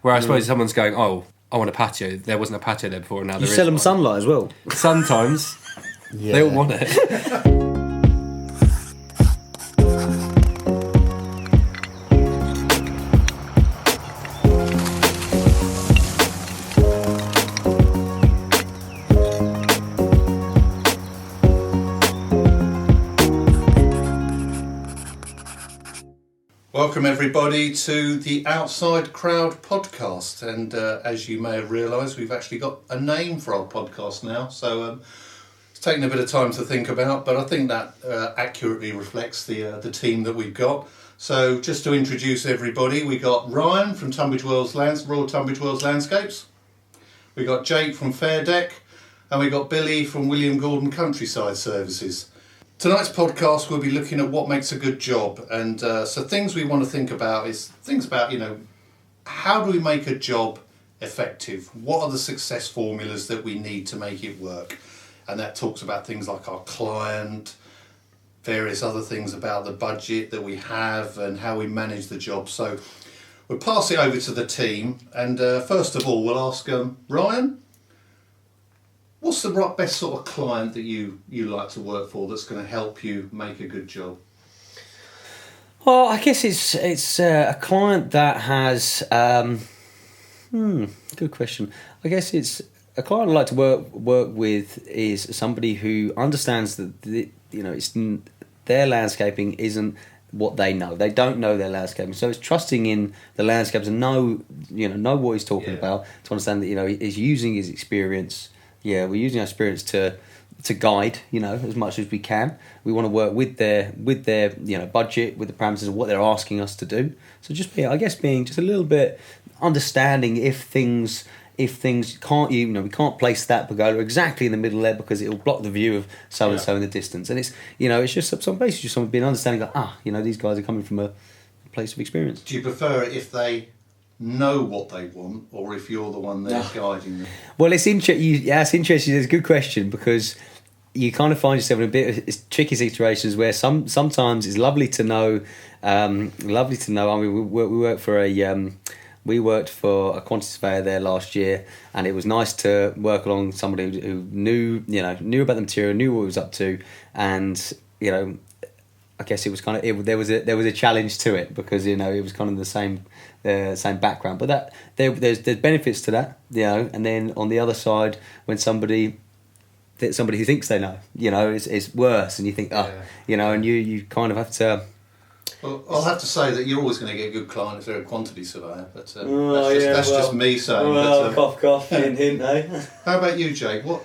Where I suppose someone's going, oh, I want a patio. There wasn't a patio there before, and now there is. You sell them one. sunlight as well. Sometimes they all want it. Welcome everybody to the Outside Crowd podcast, and as you may have realised, we've actually got a name for our podcast now, so it's taken a bit of time to think about, but I think that accurately reflects the team that we've got. So just to introduce everybody, we got Ryan from Royal Tunbridge Wells Landscapes, we got Jake from Fairdeck, and we got Billy from William Gordon Countryside Services. Tonight's podcast will be looking at what makes a good job, and so things we want to think about is things about, how do we make a job effective? What are the success formulas that we need to make it work? And that talks about things like our client, various other things about the budget that we have and how we manage the job. So we'll pass it over to the team, and first of all we'll ask Ryan, what's the best sort of client that you like to work for that's going to help you make a good job? Well, I guess it's a client that has. Good question. I guess it's a client I like to work with is somebody who understands that it's their landscaping isn't what they know. They don't know their landscaping, so it's trusting in the landscapers and know what he's talking about, to understand that he's using his experience. Yeah, we're using our experience to guide, as much as we can. We want to work with their budget, with the parameters of what they're asking us to do. So being just a little bit understanding if things can't, we can't place that pergola exactly in the middle there because it will block the view of so and so in the distance. And it's just basically just someone being understanding that these guys are coming from a place of experience. Do you prefer it if they know what they want, or if you're the one there guiding them? Well, it's interesting. It's a good question, because you kind of find yourself in a bit of tricky situations where sometimes it's lovely to know. I mean, we worked for a quantity surveyor there last year, and it was nice to work along somebody who knew about the material, knew what he was up to, and I guess it was kind of there was a challenge to it, because it was kind of the same background, but there's benefits to that, and then on the other side, when somebody who thinks they know, it's worse, and you think and you kind of have to. Well, I'll have to say that you're always going to get a good client if they're a quantity surveyor, but that's just me saying. Cough, hint, eh? How about you, Jake? What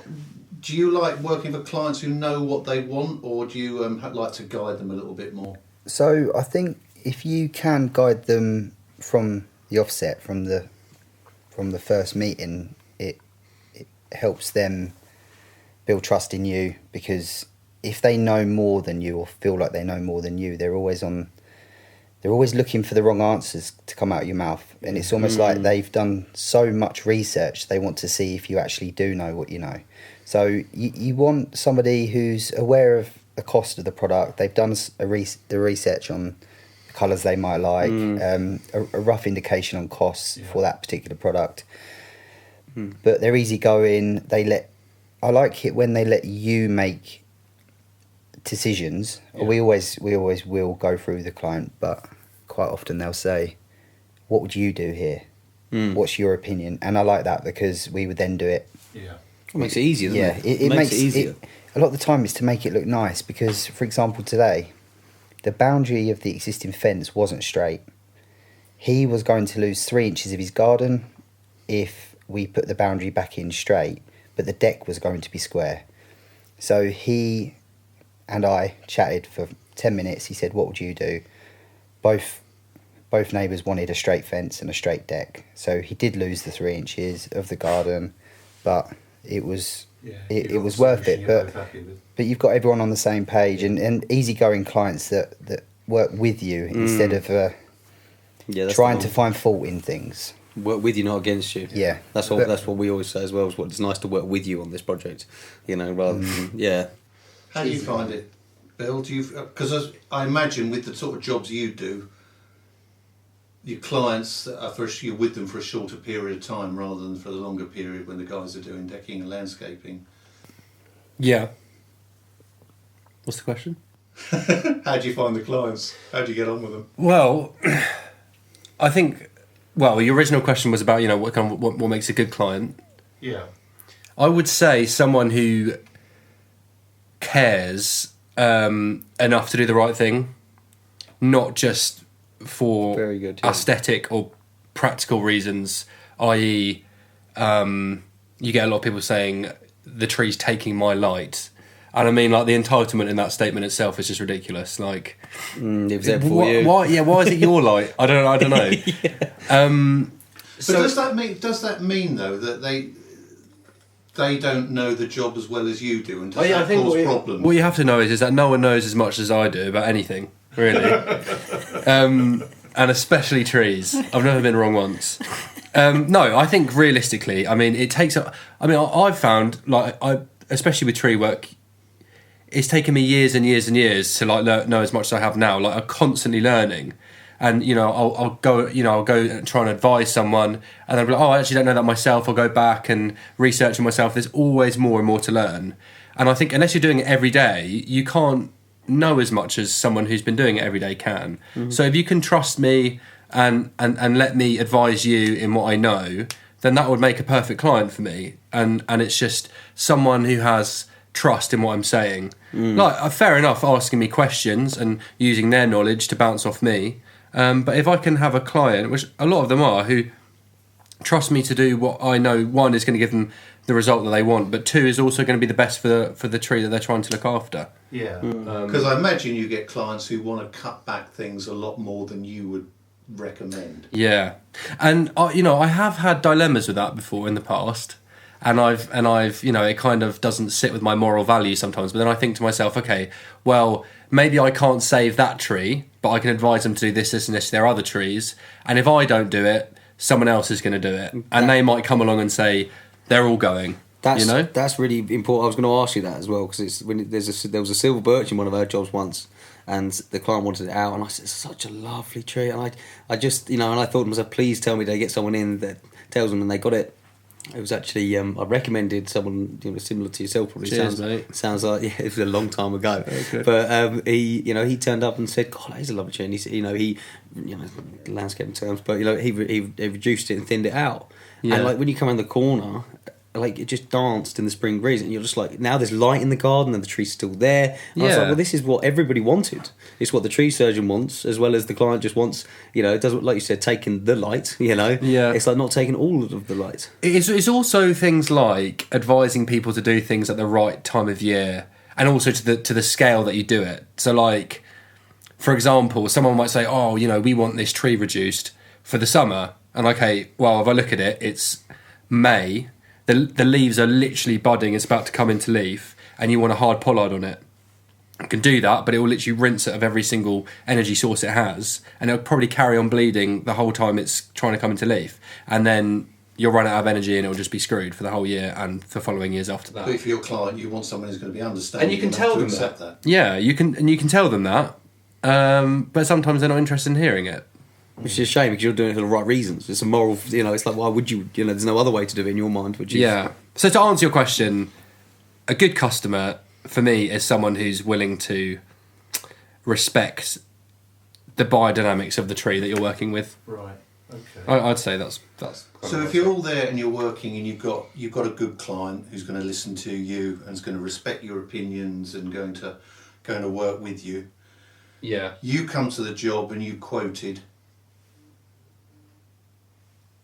do you like working with clients who know what they want, or do you like to guide them a little bit more? So I think if you can guide them from the offset, from the first meeting, it helps them build trust in you, because if they know more than you, or feel like they know more than you, they're always looking for the wrong answers to come out of your mouth, and it's almost like they've done so much research, they want to see if you actually do know what you know. So you want somebody who's aware of the cost of the product. They've done the research on the colours they might like, a rough indication on costs for that particular product. But they're easygoing. I like it when they let you make decisions. We always will go through the client, but quite often they'll say, "What would you do here? What's your opinion?" And I like that, because we would then do it. Yeah. It makes it easier, doesn't it? It makes it easier. A lot of the time it's to make it look nice, because, for example, today, the boundary of the existing fence wasn't straight. He was going to lose 3 inches of his garden if we put the boundary back in straight, but the deck was going to be square. So he and I chatted for 10 minutes. He said, "What would you do?" Both neighbours wanted a straight fence and a straight deck. So he did lose the 3 inches of the garden, but it was worth it. But you've got everyone on the same page, and easygoing clients that work with you instead of trying to find fault in things. Work with you, not against you. Yeah, that's what we always say as well. Is what it's nice to work with you on this project, rather than How do you find it, Bill? Because I imagine with the sort of jobs you do, your clients you're with them for a shorter period of time rather than for the longer period when the guys are doing decking and landscaping. Yeah. What's the question? How do you find the clients? How do you get on with them? Well, I think. Well, your original question was about what makes a good client. Yeah. I would say someone who cares enough to do the right thing, not just for Very good, yeah. aesthetic or practical reasons, i.e. You get a lot of people saying the tree's taking my light, and I mean, like, the entitlement in that statement itself is just ridiculous. Like, it was there for you. why is it your light? I don't know. Yeah. So does that mean though that they don't know the job as well as you do, and does that cause problems? What you have to know is that no one knows as much as I do about anything, really. And especially trees. I've never been wrong once. No, I think realistically, I mean, it takes. I've found, like, especially with tree work, it's taken me years and years and years to, like, know as much as I have now. Like, I'm constantly learning. And, I'll go and try and advise someone, and they'll be like, oh, I actually don't know that myself. I'll go back and research it myself. There's always more and more to learn. And I think unless you're doing it every day, you can't know as much as someone who's been doing it every day can. Mm-hmm. So if you can trust me and let me advise you in what I know, then that would make a perfect client for me. And it's just someone who has trust in what I'm saying. Like, fair enough asking me questions and using their knowledge to bounce off me. But if I can have a client, which a lot of them are, who trust me to do what I know, one, is going to give them the result that they want, but two, is also going to be the best for the tree that they're trying to look after. Yeah, because I imagine you get clients who want to cut back things a lot more than you would recommend. Yeah, and I have had dilemmas with that before in the past, and I've it kind of doesn't sit with my moral values sometimes. But then I think to myself, okay, well, maybe I can't save that tree, but I can advise them to do this, this, and this to their other trees. And if I don't do it, someone else is going to do it, and they might come along and say they're all going. That's really important. I was going to ask you that as well, because there was a silver birch in one of our jobs once, and the client wanted it out, and I said, it's such a lovely tree, and I just and I thought to myself, please tell me they get someone in that tells them, and they got it. It was actually I recommended someone similar to yourself. Probably. Cheers, mate. Sounds like, yeah, it was a long time ago. Okay. But he turned up and said, God, that is a lovely tree. And he said, he landscaping terms, but he reduced it and thinned it out. Yeah. And like when you come around the corner, like it just danced in the spring breeze, and you're just like, now there's light in the garden and the tree's still there. And I was like, well, this is what everybody wanted. It's what the tree surgeon wants, as well as the client just wants. It doesn't, like you said, taking the light. Yeah. It's like not taking all of the light. It's also things like advising people to do things at the right time of year, and also to the scale that you do it. So, like, for example, someone might say, oh, we want this tree reduced for the summer, and okay, well, if I look at it, it's May. The leaves are literally budding, it's about to come into leaf, and you want a hard pollard on it. You can do that, but it will literally rinse it of every single energy source it has, and it'll probably carry on bleeding the whole time it's trying to come into leaf. And then you'll run out of energy and it'll just be screwed for the whole year and the following years after that. But for your client, you want someone who's going to be understanding, and you can tell them that. Yeah, you can tell them that, but sometimes they're not interested in hearing it. Which is a shame, because you're doing it for the right reasons. It's a moral, it's like, why would you, there's no other way to do it in your mind, would you? Yeah. So to answer your question, a good customer, for me, is someone who's willing to respect the biodynamics of the tree that you're working with. Right, okay. I'd say that's so if you're all there and you're working and you've got a good client who's going to listen to you and is going to respect your opinions and going to work with you. Yeah. You come to the job and you quoted.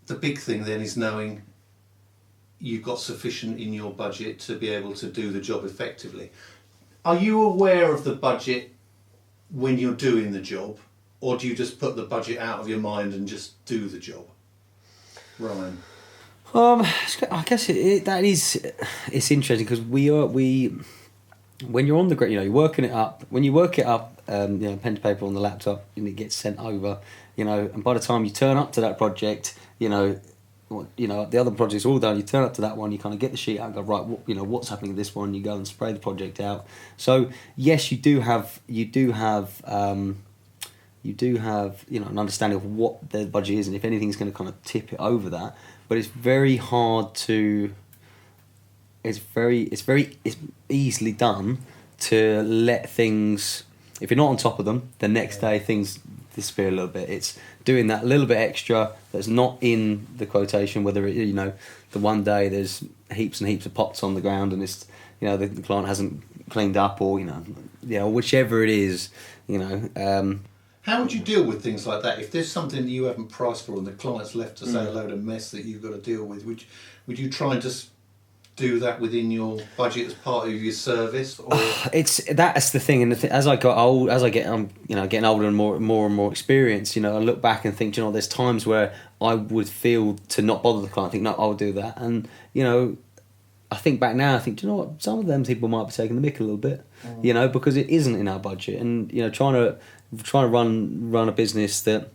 The big thing then is knowing you've got sufficient in your budget to be able to do the job effectively. Are you aware of the budget when you're doing the job, or do you just put the budget out of your mind and just do the job? Ryan? I guess it's interesting, because when you're on the ground, you're working it up. When you work it up, pen to paper on the laptop, and it gets sent over, and by the time you turn up to that project, the other project's all done. You turn up to that one, you kind of get the sheet out and go, right, what's happening with this one? You go and spray the project out. So yes, you do have you do have, you know, an understanding of what their budget is and if anything's going to kind of tip it over that. But it's very hard to. It's easily done to let things. If you're not on top of them, the next day things disappear a little bit. It's doing that little bit extra that's not in the quotation. Whether it, you know, the one day there's heaps and heaps of pots on the ground and it's, you know, the client hasn't cleaned up, or whichever it is, you know. How would you deal with things like that? If there's something that you haven't priced for and the client's left to say a load of mess that you've got to deal with, would you try and just do that within your budget as part of your service? Or? That's the thing, and as I got old, as I get getting older and more and more experienced, you know, I look back and think, you know, there's times where I would feel to not bother the client, think, no, I'll do that, and you know, I think back now, I think, do you know what, some of them people might be taking the mick a little bit, you know, because it isn't in our budget, and you know, trying to run a business that,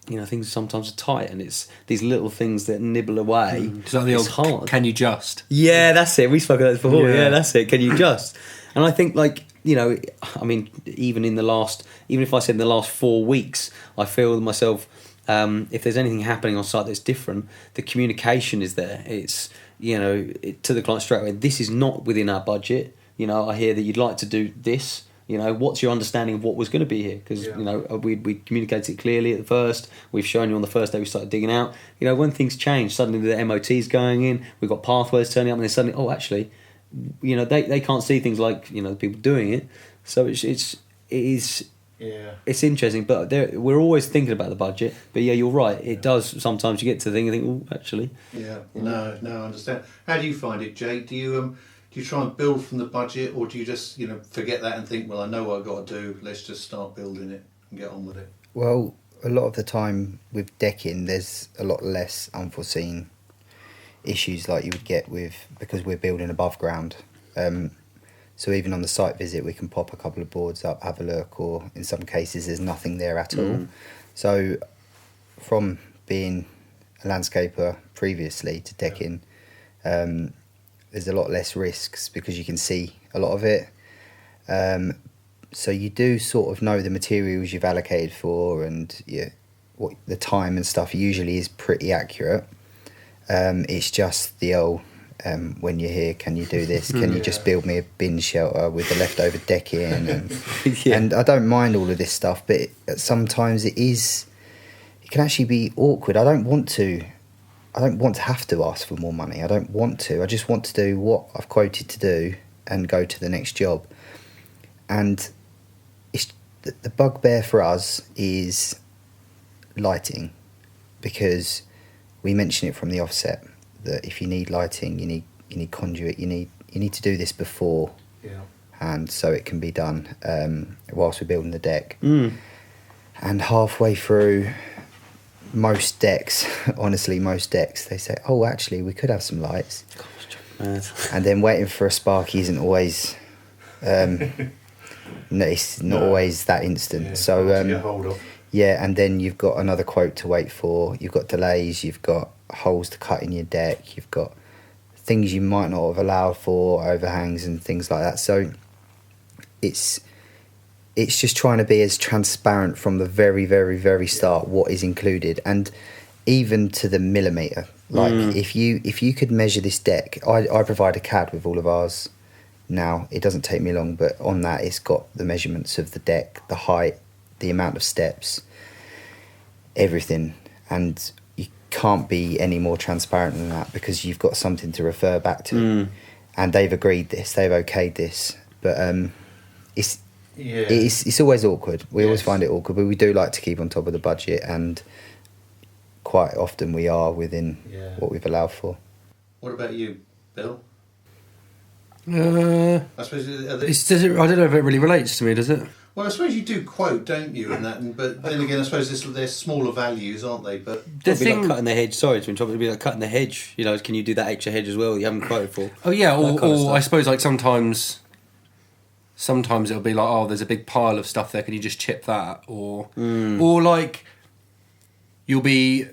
you know, things sometimes are tight, and it's these little things that nibble away. It's like the old, hard. Can you just? Yeah, that's it. We spoke about this before. Yeah, that's it. Can you just? And I think, like, you know, I mean, even if I said in the last 4 weeks, I feel myself, if there's anything happening on site that's different, the communication is there. It's, you know, to the client straight away, this is not within our budget. You know, I hear that you'd like to do this. You know, what's your understanding of what was going to be here? Because, you know, we communicated it clearly at the first. We've shown you on the first day we started digging out. You know, when things change, suddenly the MOT's going in, we've got pathways turning up, and then suddenly, oh, actually, you know, they can't see things like, you know, the people doing it. So it is interesting, but we're always thinking about the budget. But yeah, you're right. It does sometimes you get to the thing and think, oh, actually. Yeah, no, I understand. How do you find it, Jake? Do you try and build from the budget, or do you just, you know, forget that and think, well, I know what I've got to do, let's just start building it and get on with it? Well, a lot of the time with decking, there's a lot less unforeseen issues like you would get because we're building above ground. So even on the site visit, we can pop a couple of boards up, have a look, or in some cases there's nothing there at all. So from being a landscaper previously to decking, there's a lot less risks because you can see a lot of it. So you do sort of know the materials you've allocated for, and what the time and stuff usually is pretty accurate. It's just the old, when you're here, can you do this? Can you just build me a bin shelter with the leftover decking? And, and I don't mind all of this stuff, but sometimes it can actually be awkward. I don't want to have to ask for more money. I don't want to. I just want to do what I've quoted to do and go to the next job. And the bugbear for us is lighting, because we mention it from the offset that if you need lighting, you need conduit, you need to do this before, and so it can be done whilst we're building the deck. And halfway through, most decks, they say, oh, actually, we could have some lights. And then waiting for a sparky isn't always, it's not always that instant. Yeah, so, get hold of. Yeah, and then you've got another quote to wait for, you've got delays, you've got holes to cut in your deck, you've got things you might not have allowed for, overhangs and things like that. So it's just trying to be as transparent from the very, very, very start what is included, and even to the millimetre. Like if you could measure this deck, I provide a CAD with all of ours now. It doesn't take me long, but on that it's got the measurements of the deck, the height, the amount of steps, everything, and you can't be any more transparent than that because you've got something to refer back to. And they've agreed this, they've okayed this, but it's always awkward. We always find it awkward, but we do like to keep on top of the budget, and quite often we are within what we've allowed for. What about you, Bill? I suppose I don't know if it really relates to me, does it? Well, I suppose you do quote, don't you, and that. But then again, I suppose they're smaller values, aren't they? But the thing, like cutting the hedge. Sorry to interrupt. It'd be like cutting the hedge. You know, can you do that extra hedge as well? You haven't quoted for. Oh yeah, or I suppose like sometimes it'll be like, oh, there's a big pile of stuff there. Can you just chip that? Or like you'll be,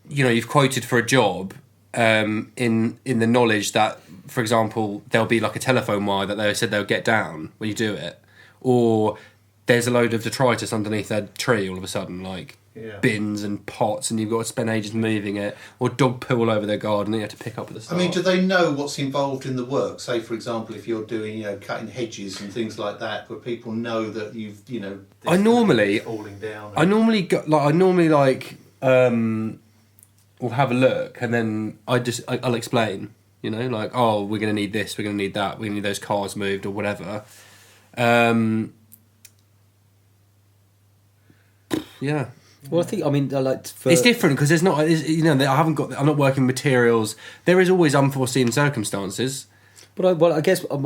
you know, you've quoted for a job in the knowledge that, for example, there'll be like a telephone wire that they said they'll get down when you do it. Or there's a load of detritus underneath their tree all of a sudden, like bins and pots, and you've got to spend ages moving it, or dog poo all over their garden that you have to pick up at the start. I mean, do they know what's involved in the work? Say, for example, if you're doing, cutting hedges and things like that, where people know that you've, I normally falling down. will have a look, and then I'll explain. Like, oh, we're going to need this, we're going to need that, we're going to need those cars moved or whatever. Yeah. Well, I like it's different because there's not, I'm not working materials. There is always unforeseen circumstances. But I guess I'm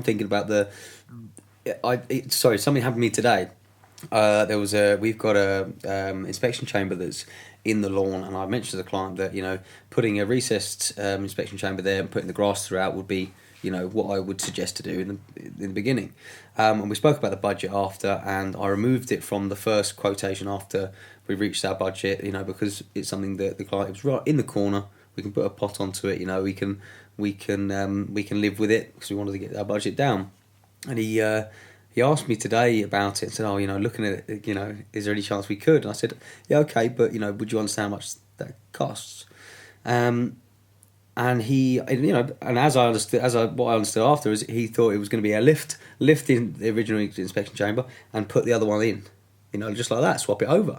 thinking about something happened to me today. We've got a inspection chamber that's in the lawn, and I mentioned to the client that putting a recessed inspection chamber there and putting the grass throughout would be what I would suggest to do in the beginning. And we spoke about the budget after, and I removed it from the first quotation after we reached our budget, because it's something that the client was right in the corner. We can put a pot onto it, we can live with it because we wanted to get our budget down. And he asked me today about it and said, looking at it, is there any chance we could? And I said, yeah, okay, but would you understand how much that costs? And he, what I understood after is he thought it was going to be a lift in the original inspection chamber and put the other one in, just like that, swap it over.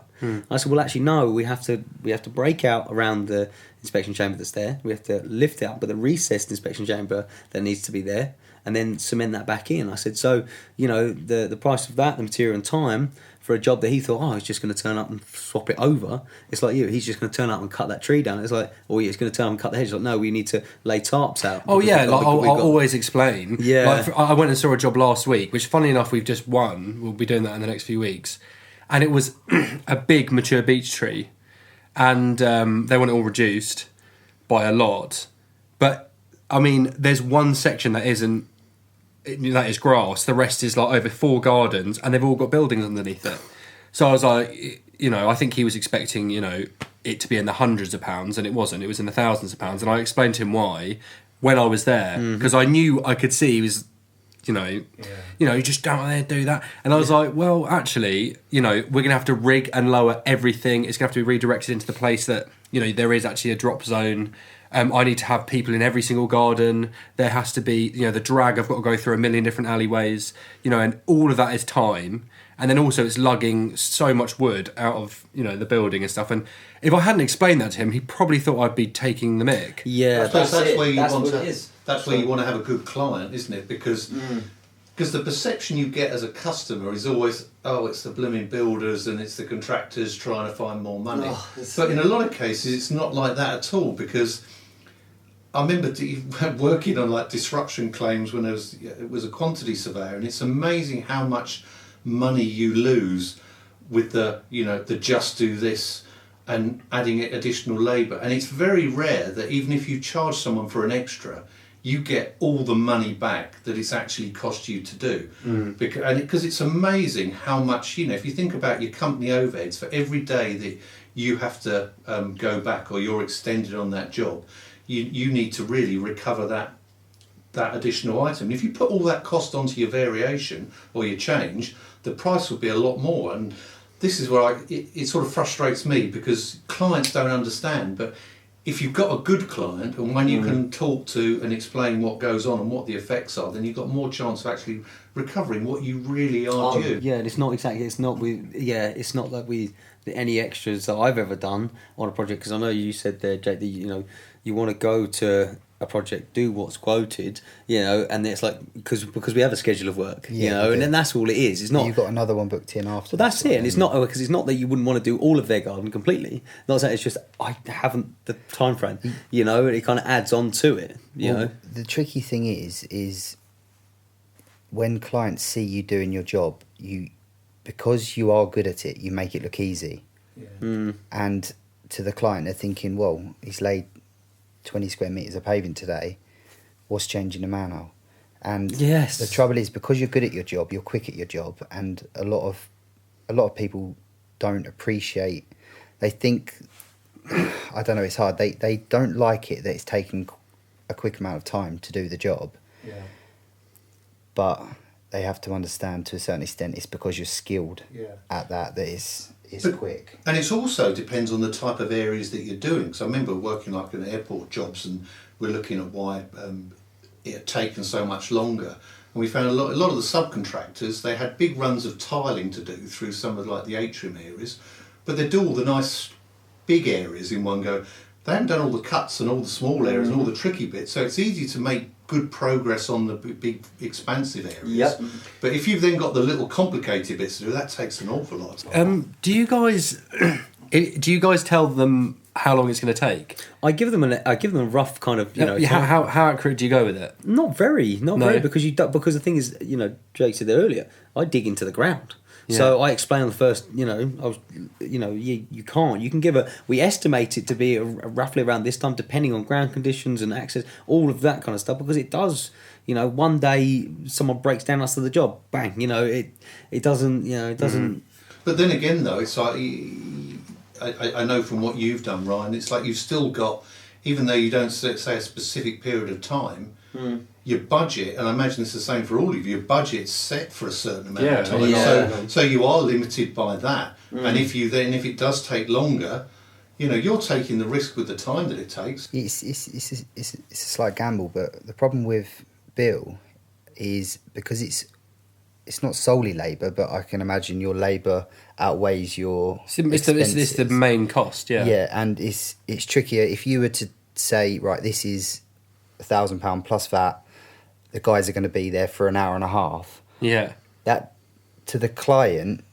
I said, well, actually, no, we have to break out around the inspection chamber that's there. We have to lift it up, but the recessed inspection chamber that needs to be there, and then cement that back in. I said, so, the price of that, the material and time for a job that he thought, he's just going to turn up and swap it over. It's like he's just going to turn up and cut that tree down. It's like, he's going to turn up and cut the hedge. It's like, no, we need to lay tarps out. Oh yeah, I'll always explain. Yeah. I went and saw a job last week, which funnily enough we've just won. We'll be doing that in the next few weeks. And it was a big mature beech tree. And they want it all reduced by a lot. But, I mean, there's one section that is grass. The rest is like over 4 gardens, and they've all got buildings underneath it. So I was like, I think he was expecting, it to be in the hundreds of pounds, and it wasn't. It was in the thousands of pounds. And I explained to him why when I was there, because I could see he was, you just down there do that. And I was like, well, actually, we're going to have to rig and lower everything. It's going to have to be redirected into the place that, there is actually a drop zone. I need to have people in every single garden. There has to be, the drag. I've got to go through a million different alleyways, and all of that is time. And then also it's lugging so much wood out of, the building and stuff. And if I hadn't explained that to him, he probably thought I'd be taking the mick. Yeah, that's where you want to have a good client, isn't it? Because the perception you get as a customer is always, it's the blooming builders and it's the contractors trying to find more money. But in a lot of cases, it's not like that at all, because I remember working on like disruption claims when it was a quantity surveyor, and it's amazing how much money you lose with the just do this and adding additional labour. And it's very rare that even if you charge someone for an extra, you get all the money back that it's actually cost you to do. Because it's amazing how much, if you think about your company overheads, for every day that you have to go back or you're extended on that job, you need to really recover that additional item. And if you put all that cost onto your variation or your change, the price would be a lot more. And this is where it sort of frustrates me, because clients don't understand. But if you've got a good client, and when you can talk to and explain what goes on and what the effects are, then you've got more chance of actually recovering what you really are due. Yeah, and it's not like any extras that I've ever done on a project, because I know you said there, Jake, that you want to go to a project, do what's quoted, and it's like because we have a schedule of work, and then that's all it is. It's not you've got another one booked in after. Well, that's it, and it's not because it's not that you wouldn't want to do all of their garden completely. Not that, it's just I haven't the time frame, and it kind of adds on to it. The tricky thing is when clients see you doing your job, because you are good at it, you make it look easy, and to the client they're thinking, well, he's laid 20 square metres of paving today, what's changing the manhole? And the trouble is, because you're good at your job, you're quick at your job, and a lot of people don't appreciate, they think, I don't know, it's hard, they don't like it that it's taking a quick amount of time to do the job. But they have to understand to a certain extent it's because you're skilled at that is quick. And it also depends on the type of areas that you're doing. So I remember working like in airport jobs, and we're looking at why it had taken so much longer. And we found a lot of the subcontractors, they had big runs of tiling to do through some of like the atrium areas, but they do all the nice big areas in one go. They haven't done all the cuts and all the small areas and all the tricky bits, so it's easy to make good progress on the big expansive areas. Yep. But if you've then got the little complicated bits to do, that takes an awful lot of time. Do you guys tell them how long it's going to take? I give them a rough kind of How accurate do you go with it? Not very, because because the thing is, Jake said there earlier, I dig into the ground. Yeah. So I explained on the first, you can't. You can we estimate it to be roughly around this time, depending on ground conditions and access, all of that kind of stuff, because it does, one day someone breaks down us to the job, bang, it doesn't. But then again, though, it's like, I know from what you've done, Ryan, it's like you've still got, even though you don't say a specific period of time, your budget, and I imagine it's the same for all of you, your budget's set for a certain amount of time. Yeah. So you are limited by that. And if it does take longer, you're taking the risk with the time that it takes. It's a slight gamble, but the problem with Bill is because it's not solely labour, but I can imagine your labour outweighs your expenses. It's the main cost, yeah. Yeah, and it's trickier if you were to say, right, this is £1,000 plus VAT. The guys are going to be there for an hour and a half. Yeah. That, to the client,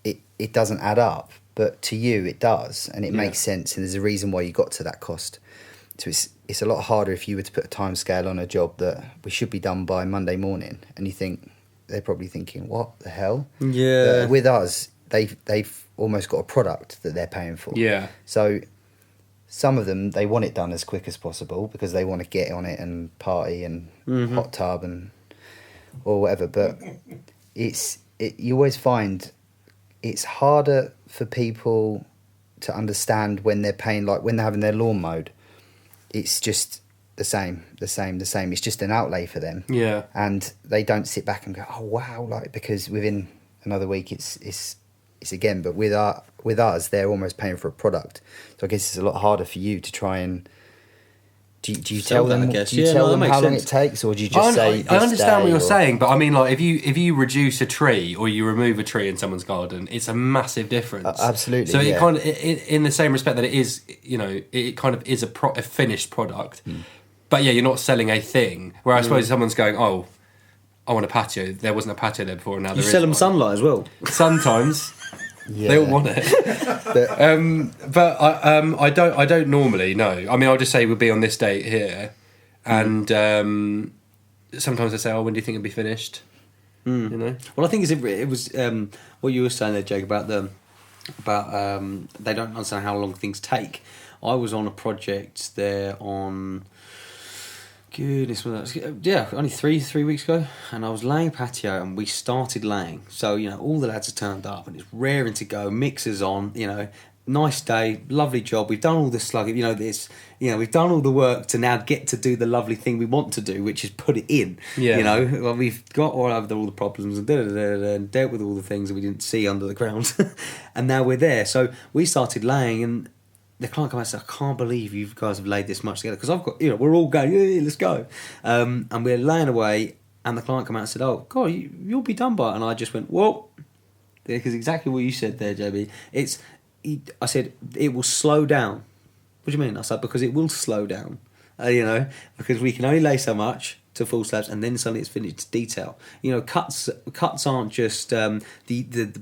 it doesn't add up, but to you it does, and it makes sense, and there's a reason why you got to that cost. So it's a lot harder if you were to put a time scale on a job that we should be done by Monday morning, and you think they're probably thinking, what the hell? Yeah. But with us, they've almost got a product that they're paying for. Yeah. So some of them, they want it done as quick as possible because they want to get on it and party and hot tub or whatever. But you always find it's harder for people to understand when they're paying, like when they're having their lawn mowed. It's just the same. It's just an outlay for them. Yeah. And they don't sit back and go, oh wow, like, because within another week it's again. But with us, they're almost paying for a product. So I guess it's a lot harder for you to try and. Do you tell them? Do you tell them how long it takes, or do you just say? I understand what you're saying, but I mean, like, if you reduce a tree or you remove a tree in someone's garden, it's a massive difference. Absolutely. So it kind of, in the same respect that it is, it kind of is a finished product. But yeah, you're not selling a thing. Where I suppose someone's going, oh, I want a patio. There wasn't a patio there before, and now there is. You sell them one. sunlight as well. Sometimes. Yeah. They all want it, but I don't normally. No, I mean, I'll just say we'll be on this date here, and sometimes I say, "Oh, when do you think it'll be finished?" Well, I think it was what you were saying there, Jake, about they don't understand how long things take. I was on a project there on. Goodness, only three weeks ago, and I was laying patio, and we started laying. So all the lads have turned up, and it's raring to go. Mixers on, nice day, lovely job. We've done all this slugging, we've done all the work to now get to do the lovely thing we want to do, which is put it in. Yeah. Well, we've got all the problems and dealt with all the things that we didn't see under the ground, and now we're there. So we started laying, and the client came out and said, I can't believe you guys have laid this much together, because I've got, we're all going, yeah, let's go. And we're laying away, and the client came out and said, oh, God, you'll be done by it. And I just went, whoa. Because exactly what you said there, JB. I said, it will slow down. What do you mean? I said, because it will slow down, because we can only lay so much to full slabs, and then suddenly it's finished. It's detail. Cuts aren't just the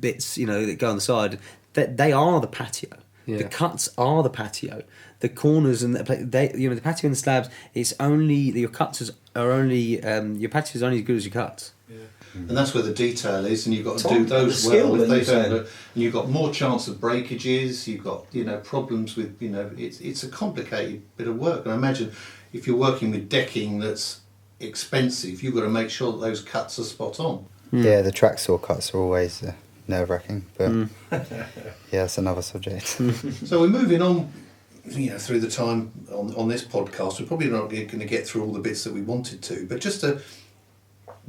bits, that go on the side. They are the patio. Yeah. The cuts are the patio. The corners and the patio and the slabs. It's only your cuts are only your patio is only as good as your cuts. Yeah. And that's where the detail is, and you've got to do those well. If they don't, and you've got more chance of breakages. You've got problems with it's a complicated bit of work. And I imagine if you're working with decking that's expensive, you've got to make sure that those cuts are spot on. Yeah, the track saw cuts are always nerve-wracking, but yeah, that's another subject. So we're moving on, through the time on this podcast. We're probably not going to get through all the bits that we wanted to, but just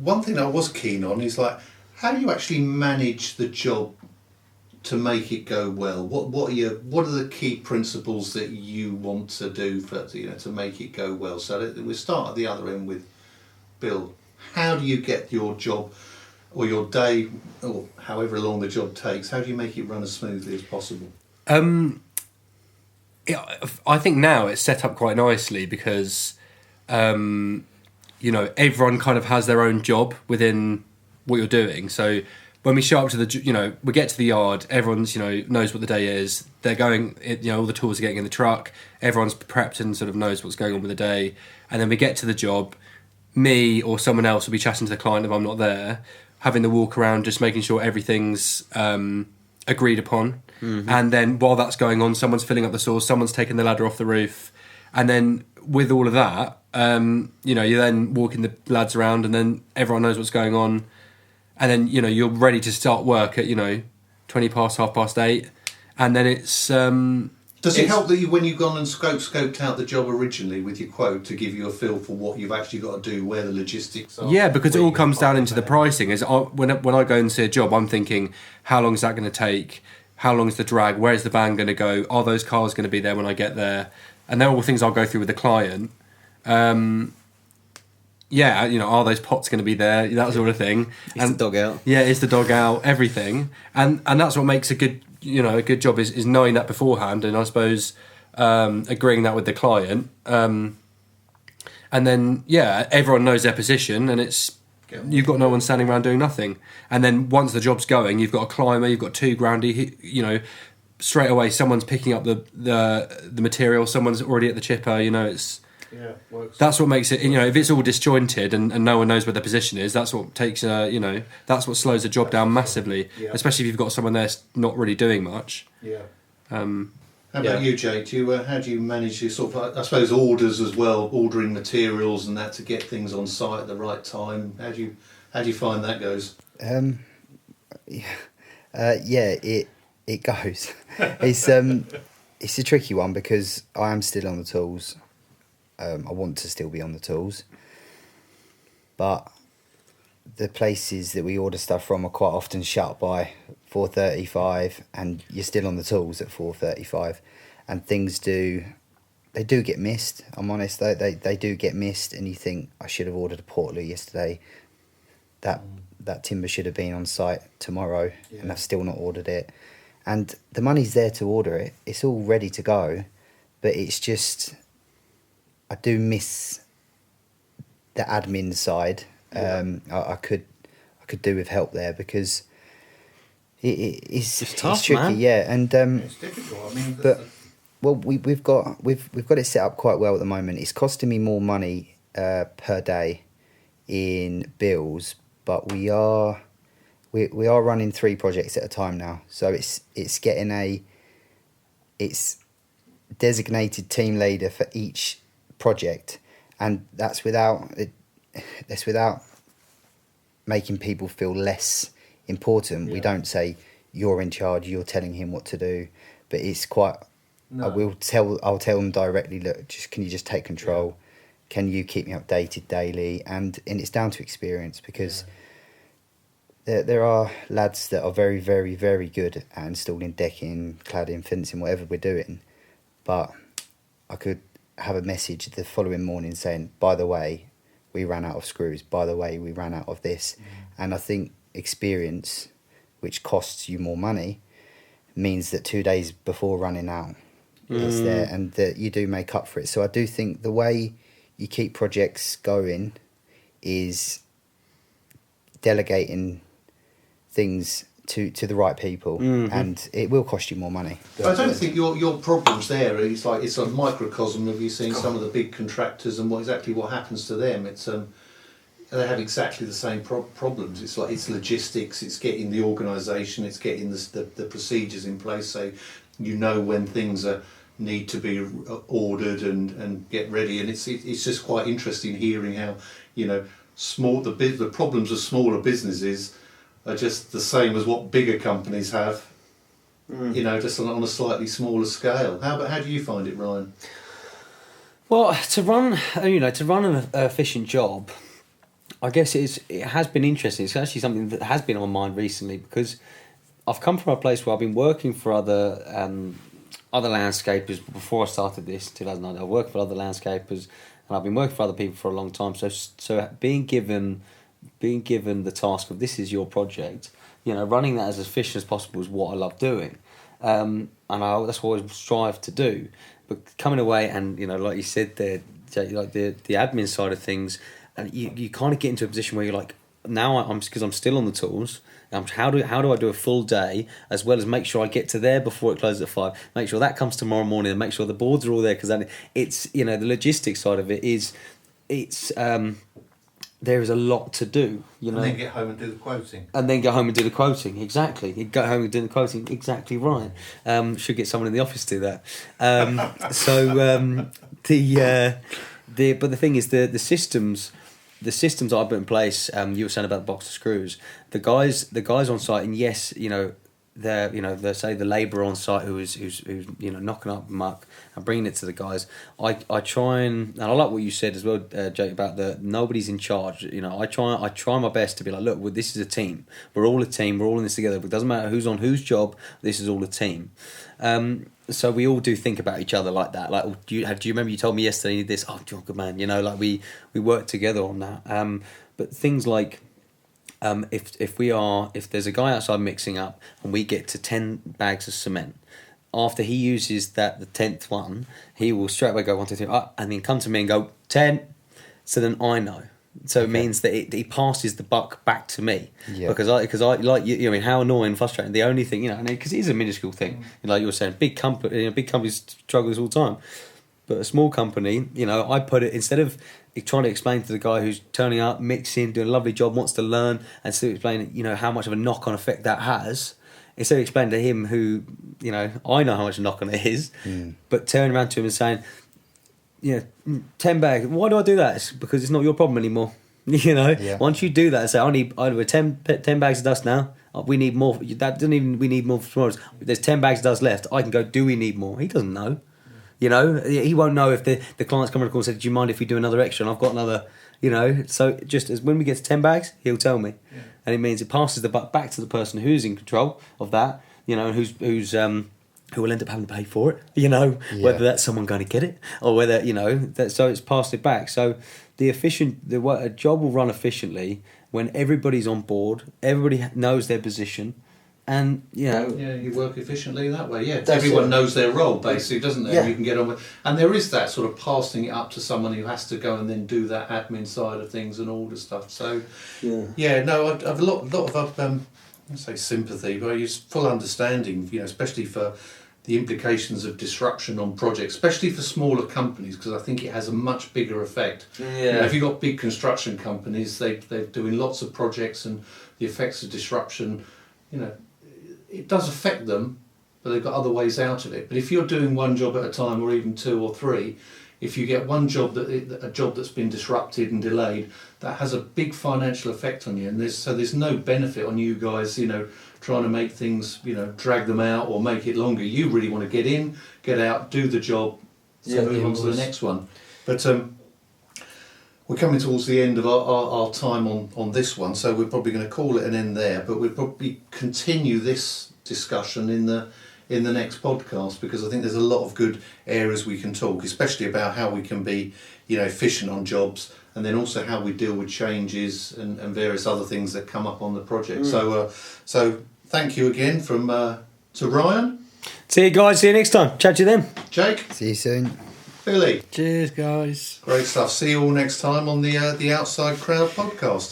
one thing I was keen on is like, how do you actually manage the job to make it go well? What are the key principles that you want to do to make it go well? So we start at the other end with Bill. How do you get your job or your day, or however long the job takes, how do you make it run as smoothly as possible? I think now it's set up quite nicely because, everyone kind of has their own job within what you're doing. So when we show up to we get to the yard, everyone's, knows what the day is. They're going, all the tools are getting in the truck. Everyone's prepped and sort of knows what's going on with the day. And then we get to the job. Me or someone else will be chatting to the client if I'm not there, having the walk around, just making sure everything's agreed upon. Mm-hmm. And then while that's going on, someone's filling up the saws, someone's taking the ladder off the roof. And then with all of that, you're then walking the lads around and then everyone knows what's going on. And then, you're ready to start work at, 20 past, 8:30. And then it's... Does it help that when you've gone and scoped out the job originally with your quote to give you a feel for what you've actually got to do, where the logistics are? Yeah, because it all comes down into the pricing. When I go and see a job, I'm thinking, how long is that going to take? How long is the drag? Where's the van going to go? Are those cars going to be there when I get there? And they're all things I'll go through with the client. Are those pots going to be there? That sort of thing. Is the dog out? Yeah, is the dog out? Everything. And that's what makes a good job is knowing that beforehand, and I suppose agreeing that with the client. And then, everyone knows their position, and you've got no one standing around doing nothing. And then once the job's going, you've got a climber, you've got two groundy, straight away someone's picking up the material, someone's already at the chipper, works. That's what makes it, if it's all disjointed and no one knows where their position is, that's what takes, that's what slows the job down massively, especially if you've got someone there not really doing much. Yeah. How about you, Jake? How do you manage your sort of, I suppose, orders as well, ordering materials and that to get things on site at the right time? How do you find that goes? It goes. It's a tricky one because I am still on the tools. I want to still be on the tools, but the places that we order stuff from are quite often shut by 4:35, and you're still on the tools at 4:35, and things do get missed. I'm honest, they do get missed, and you think, I should have ordered a portaloo yesterday. That timber should have been on site tomorrow, and I've still not ordered it. And the money's there to order it. It's all ready to go, but it's just, I do miss the admin side. I could do with help there because it's tough, tricky, man. yeah. And It's difficult. I mean, we've got it set up quite well at the moment. It's costing me more money per day in bills, but we are running 3 projects at a time now. So it's getting it's designated team leader for each project, and that's without making people feel less important. We don't say you're in charge, you're telling him what to do, but it's quite. I'll tell them directly, look, can you just take control? Can you keep me updated daily? And it's down to experience, because there are lads that are very, very, very good at installing decking, cladding, fencing, whatever we're doing, but I could have a message the following morning saying, by the way, we ran out of screws, by the way, we ran out of this. And I think experience, which costs you more money, means that 2 days before running out is there, and that you do make up for it. So I do think the way you keep projects going is delegating things to the right people, and it will cost you more money. I don't think your problems there is like it's a microcosm of you seeing some of the big contractors and what happens to them. It's they have exactly the same problems. It's like it's logistics, it's getting the organisation, it's getting the procedures in place, so when things need to be ordered and get ready. And it's just quite interesting hearing how the problems of smaller businesses are just the same as what bigger companies have, just on a slightly smaller scale. How do you find it, Ryan? Well, to run an efficient job, I guess it has been interesting. It's actually something that has been on my mind recently because I've come from a place where I've been working for other landscapers before I started this in 2009. I worked for other landscapers and I've been working for other people for a long time. So being given the task of this is your project, running that as efficient as possible is what I love doing, and that's what I strive to do. But coming away and like you said there, like the admin side of things, and you kind of get into a position where you're like, now I'm because I'm still on the tools. How do I do a full day as well as make sure I get to there before it closes at 5? Make sure that comes tomorrow morning and make sure the boards are all there because then it's the logistics side of it is there is a lot to do. And then get home and do the quoting. Exactly. You go home and do the quoting. Exactly right. Should get someone in the office to do that. But the thing is the systems. The systems I put in place, you were saying about the box of screws. The guys on site, and yes, they're say the labourer on site who's knocking up muck and bringing it to the guys. I try and I like what you said as well, Jake, about the nobody's in charge. I try my best to be like, look, this is a team. We're all a team. We're all in this together. But it doesn't matter who's on whose job. This is all a team. So we all do think about each other like that. Like, do you remember you told me yesterday you did this? Oh, good man. Like we work together on that. But things like if there's a guy outside mixing up and we get to 10 bags of cement, after he uses the 10th one, he will straight away go 1, 2, 3, and then come to me and go 10. So then I know. So it means that he passes the buck back to me because I like you. I mean, how annoying, and frustrating. The only thing because it is a minuscule thing. Like you were saying, big companies struggle this all the time, but a small company, I put it instead of trying to explain to the guy who's turning up, mixing, doing a lovely job, wants to learn, and still explaining, how much of a knock-on effect that has. Instead of explaining to him who, I know how much a knock-on it is, but turning around to him and saying, 10 bags. Why do I do that? It's because it's not your problem anymore. Once you do that and say, I need 10 bags of dust now. We need more. That doesn't even. We need more for tomorrow. There's 10 bags of dust left. I can go. Do we need more? He doesn't know. He won't know if the client's coming to call and said, do you mind if we do another extra? And I've got another. So just as when we get to 10 bags, he'll tell me, and it means it passes the buck back to the person who's in control of that. Who will end up having to pay for it, whether that's someone going to get it or whether, so it's passed it back. So a job will run efficiently when everybody's on board, everybody knows their position, and, you work efficiently that way, Everyone knows their role, basically, doesn't they? Yeah. You can get on with, and there is that sort of passing it up to someone who has to go and then do that admin side of things and all the stuff. So, I've a lot of, I say sympathy, but I use full understanding, especially for the implications of disruption on projects, especially for smaller companies, because I think it has a much bigger effect. If you've got big construction companies, they're doing lots of projects, and the effects of disruption, it does affect them, but they've got other ways out of it. But if you're doing one job at a time, or even 2 or 3, if you get one job a job that's been disrupted and delayed, that has a big financial effect on you, and there's no benefit on you guys, trying to make things, drag them out or make it longer. You really want to get in, get out, do the job, move on to the next one. But we're coming towards the end of our time on this one, so we're probably going to call it an end there. But we'll probably continue this discussion in the next podcast, because I think there's a lot of good areas we can talk, especially about how we can be, efficient on jobs, and then also how we deal with changes and various other things that come up on the project. So thank you again to Ryan. See you guys. See you next time. Chat to you then. Jake. See you soon. Billy. Cheers, guys. Great stuff. See you all next time on the Outside Crowd podcast.